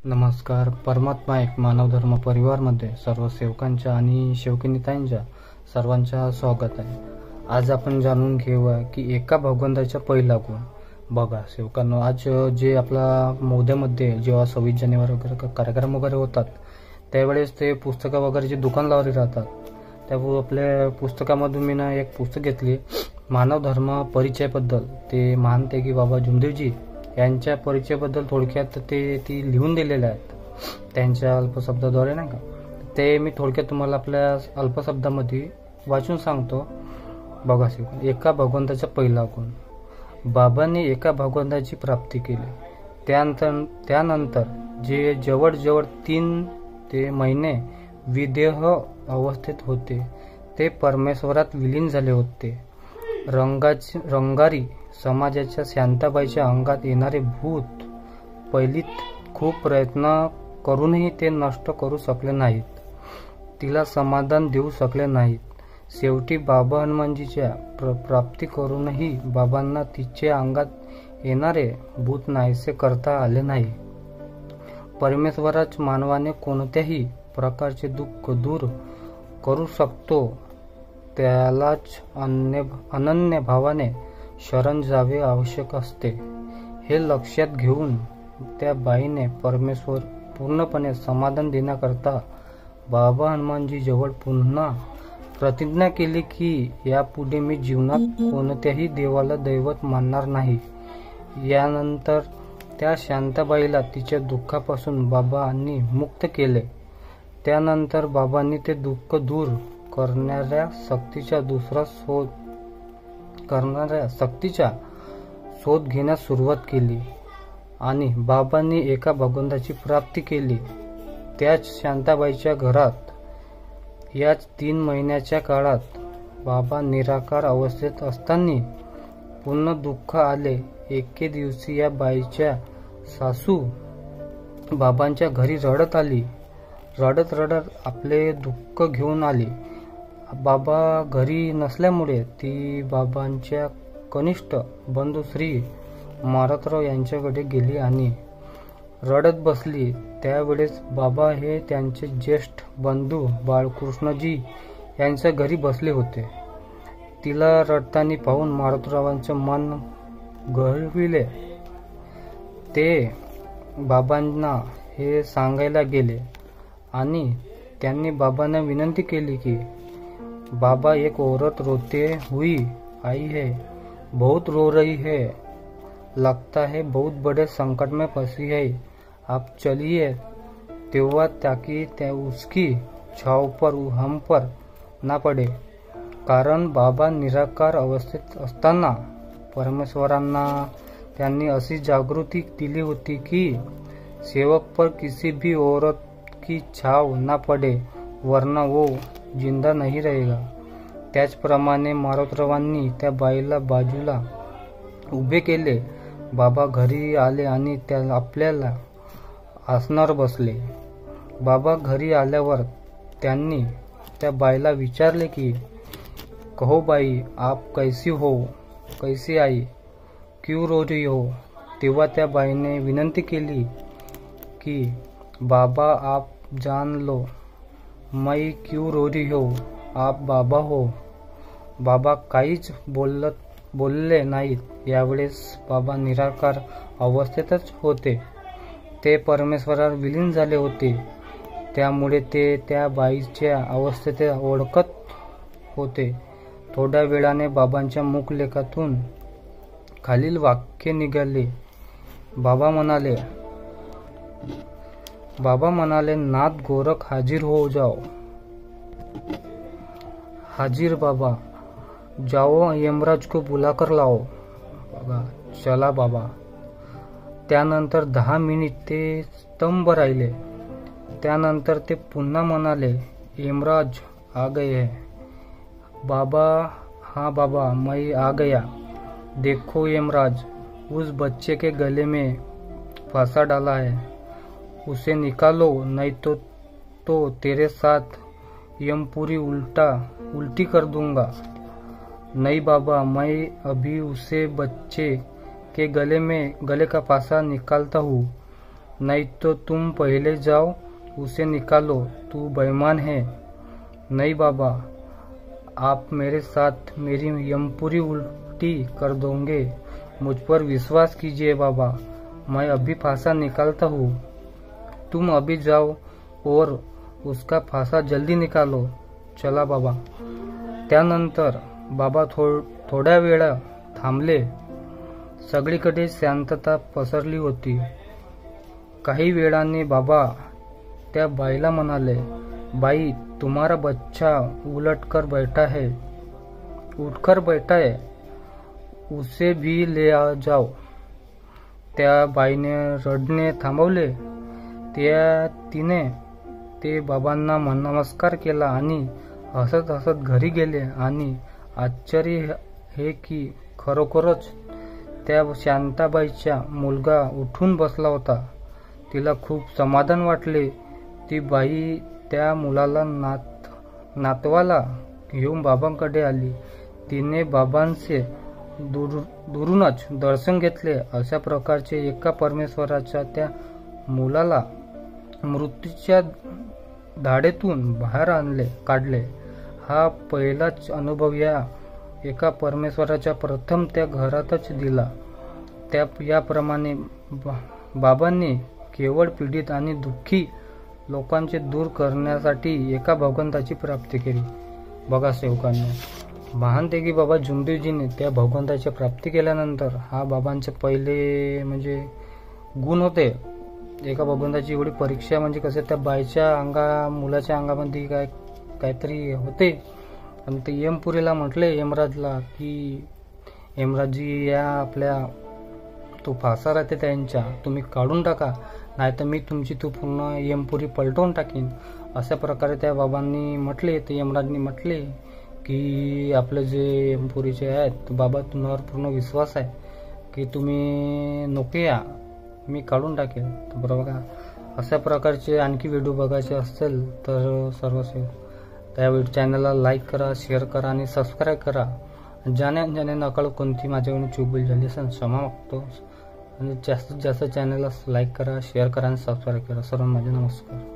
नमस्कार. परमात्मा एक मानव धर्म परिवारमध्ये सर्व सेवकांच्या आणि सेवकिनीताईंच्या सर्वांच्या स्वागत आहे. आज आपण जाणून घेऊया की एका भगवंताचा पहिला गुण. बघा सेवकांनो, आज जे आपला मोद्यामध्ये जेव्हा 26 जानेवारी वगैरे कार्यक्रम वगैरे होतात त्यावेळेस ते पुस्तकं वगैरे जे दुकान लावले राहतात, त्या आपल्या पुस्तकामधून मी एक पुस्तक घेतली मानव धर्म परिचयाबद्दल. ते मानते की बाबा जुमदेवजी यांच्या परिचयाबद्दल थोडक्यात ती लिहून दिलेले आहेत त्यांच्या अल्पशब्दाद्वारे, नाही का. ते मी थोडक्यात तुम्हाला आपल्या अल्पशब्दामध्ये वाचून सांगतो. बघा शिकून. एका भगवंताचा पहिला गुण. बाबांनी एका भगवंताची प्राप्ती केली. त्यानंतर जे जवळजवळ 3 ते महिने विदेह अवस्थेत होते ते परमेश्वरात विलीन झाले होते. रंगारी समाजाच्या शांताबाईच्या अंगात येणारे भूत पहिलीत खूप प्रयत्न करूनही ते नष्ट करू शकले नाहीत. तिला समाधान देऊ शकले नाहीत. शेवटी बाबा हनुमानजीच्या प्राप्ती करूनही बाबांना तिच्या अंगात येणारे भूत नाहीसे करता आले नाही. परमेश्वराच मानवाने कोणत्याही प्रकारचे दुःख दूर करू शकतो, त्यालाच अनन्य भावाने शरण जावे आवश्यक असते. हे लक्षात घेऊन त्या बाईने परमेश्वर पूर्णपणे समाधान देण्याकरता बाबा हनुमानजी जवळ पुन्हा प्रतिज्ञा केली की यापुढे मी जीवनात कोणत्याही देवाला दैवत मानणार नाही. यानंतर त्या शांताबाईला तिच्या दुःखापासून बाबांनी मुक्त केले. त्यानंतर बाबांनी ते दुःख दूर करणाऱ्या शक्तीचा शोध घेण्यास सुरुवात केली आणि बाबांनी एका भगवंताची प्राप्ती केली. त्याच शांताबाईच्या घरात याच 3 महिन्याच्या काळात बाबा निराकार अवस्थेत असताना पुन्हा दुःख आले. एके दिवशी या बाईच्या सासू बाबांच्या घरी रडत आली. रडत आपले दुःख घेऊन आली. बाबा घरी नसल्यामुळे ती बाबांच्या कनिष्ठ बंधू श्री मारुतराव यांच्याकडे गेली आणि रडत बसली. त्यावेळेस बाबा हे त्यांचे ज्येष्ठ बंधू बाळकृष्णजी यांच्या घरी बसले होते. तिला रडताना पाहून मारुतरावांचे मन गळविले. ते बाबांना हे सांगायला गेले आणि त्यांनी बाबांना विनंती केली की बाबा, एक औरत रोते हुई आई है, बहुत रो रही है, लगता है बहुत बड़े संकट में फंसी है, आप चलिए. तेव्हा ताकि उसकी छाव पर हम पर ना पडे. कारण बाबा निराकार अवस्थेत असताना परमेश्वरांना त्यांनी अशी जागृती दिली होती की सेवक पर किसी भी औरत की छाव ना पडे, वरना वो जिंदा नहीं रहेगा. त्याचप्रमाणे मारुतरावांनी त्या बाईला बाजूला उभे केले. बाबा घरी आले आणि आपल्याला आसनावर बसले. बाबा घरी आल्यावर त्यांनी त्या बाईला विचारले की कहो बाई, आप कैसी हो, कैसी आई, क्यों रो रही हो. तेव्हा त्या बाईने विनंती केली की बाबा, आप जान लो मैं क्यों रो रही हो, आप बाबा हो. बाबा काहीच बोलले नाहीत. यावेळेस बाबा निराकार अवस्थेतच होते. ते परमेश्वरावर विलीन झाले होते. त्यामुळे ते त्या बाईच्या अवस्थेत ओळखत होते. थोड्या वेळाने बाबांच्या मुखलेखातून खालील वाक्य निघाले. बाबा म्हणाले, नाथ गोरख हाजिर हो जाओ. हाजिर बाबा, जाओ यमराज को बुलाकर लाओ. बघा, चला बाबा. त्यानंतर 10 मिनिट ते स्तंभ राहिले. त्यानंतर ते पुन्हा म्हणाले, यमराज आ गए है. बाबा, हाँ बाबा, मैं आ गया. देखो यमराज, उस बच्चे के गले में फांसा डाला है, उसे निकालो, नहीं तो तेरे साथ यमपुरी उल्टी कर दूंगा. नहीं बाबा, मैं अभी उसे बच्चे के गले का फांसा निकालता हूँ. नहीं तो तुम पहले जाओ उसे निकालो, तू बेईमान है। नहीं बाबा, आप मेरे साथ मेरी यमपुरी उल्टी कर दोगे। मुझ पर विश्वास कीजिए बाबा, मैं अभी फांसा निकालता हूँ। तुम अभी जाओ और उसका फांसा जल्दी निकालो। चला बाबा। त्यानंतर बाबा थोड्या वेळ थांबले। सगळीकडे शांतता पसरली होती। काही वेळाने बाबा त्या बाईला म्हणाले, बाई, तुम्हारा बच्चा उठकर बैठा है, उसे भी ले जाओ। त्या बाईने रडणे थांबवले। तिने ते बाबांना नमस्कार केला आणि हसत हसत घरी गेले। आणि आश्चर्य हे की खरोखरच त्या शांताबाईचा मुलगा उठून बसला होता। तिला खूप समाधान वाटले। ती बाई त्या मुलाला नातवाला घेऊन बाबांकडे आली। तिने बाबांचे दुरूनच दर्शन घेतले। अशा प्रकारचे एका परमेश्वराच्या त्या मुलाला मृत्यूच्या धाडेतून बाहेर काढले। हा पहिलाच अनुभव या एका परमेश्वराच्या प्रथम त्या घरातच दिला। याप्रमाणे बाबांनी केवळ पीडित आणि दुःखी लोकांचे दूर करण्यासाठी एका भगवंताची प्राप्ती केली। बघा सेवकांनी, महानतेगी बाबा जुमदेवजीने त्या भगवंताची प्राप्ती केल्यानंतर हा बाबांचे पहिले म्हणजे गुण होते। एका भगवंताची एवढी परीक्षा म्हणजे कसे त्या बाईच्या मुलाच्या अंगामध्ये काहीतरी होते। आणि ते यमपुरीला म्हटले, यमराजला, की यमराजजी या आपल्या तो फासा राहते त्यांच्या, तुम्ही काढून टाका, नाहीतर मी तुमची पूर्ण यमपुरी पलटवून टाकीन। अशा प्रकारे त्या बाबांनी म्हटले। ते यमराजनी म्हटले की आपले जे यमपुरीचे आहेत, बाबा तुम्हावर पूर्ण विश्वास आहे की तुम्ही नको या, मी काढून टाकेन। बरोबर का? अशा प्रकारचे आणखी व्हिडिओ बघायचे असतील तर सर्व त्या चॅनलला लाईक करा, शेअर करा आणि सबस्क्राईब करा। ज्याने नकळत कोणती माझ्याकडून चूक झाली असेल क्षमा मागतो। आणि जास्तीत जास्त चॅनलला लाईक करा, शेअर करा आणि सबस्क्राईब करा। सर्वांना माझे नमस्कार।